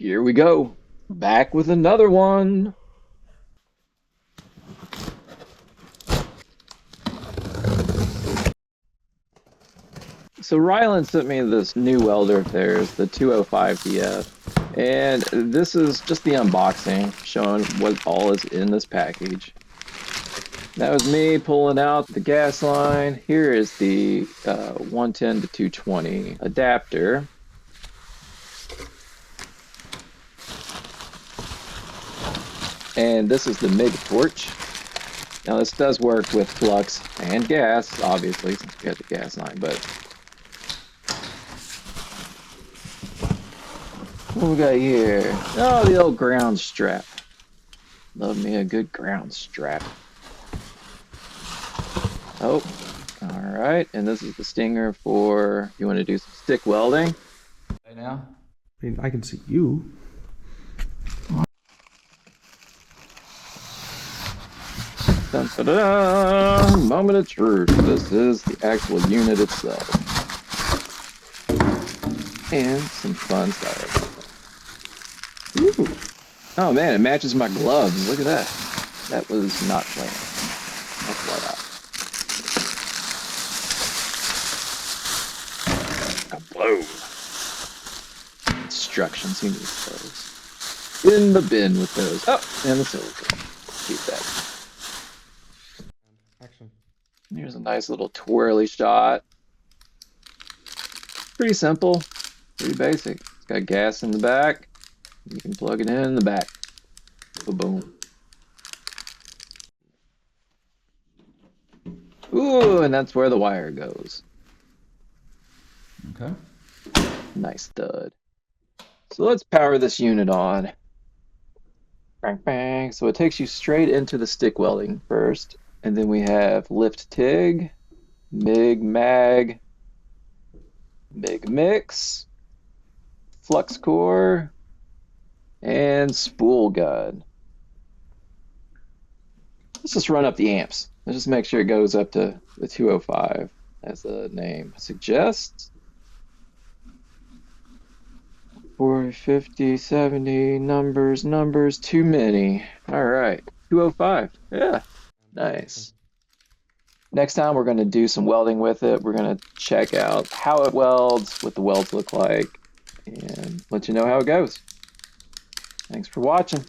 Here we go. Back with another one. So Riland sent me this new welder of theirs, the 205 DF. And this is just the unboxing, showing what all is in this package. That was me pulling out the gas line. Here is the 110 to 220 adapter. And this is the MIG torch. Now this does work with flux and gas, obviously, since we got the gas line, but what we got here? Oh, the old ground strap. Love me a good ground strap. Oh, all right. And this is the stinger for, you want to do some stick welding? Right now? I mean, I can see you. Dun, da, da, da. Moment of truth. This is the actual unit itself. And some fun stuff. Ooh. Oh man, it matches my gloves. Look at that. That was not planned. That's what Kaboom. Instructions, you need those. In the bin with those. Oh, and the silicone. Keep that. Action. Here's a nice little twirly shot. Pretty simple. Pretty basic. It's got gas in the back. You can plug it in the back. Boom. Ooh, and that's where the wire goes. Okay. Nice stud. So let's power this unit on. Bang, bang. So it takes you straight into the stick welding first. And then we have lift TIG, MIG mag, MIG mix, flux core, and spool gun. Let's just run up the amps. Let's just make sure it goes up to the 205 as the name suggests. 40, 50, 70, numbers, too many. All right, 205, yeah, nice. Next time we're going to do some welding with it. We're going to check out how it welds, what the welds look like, and let you know how it goes. Thanks for watching.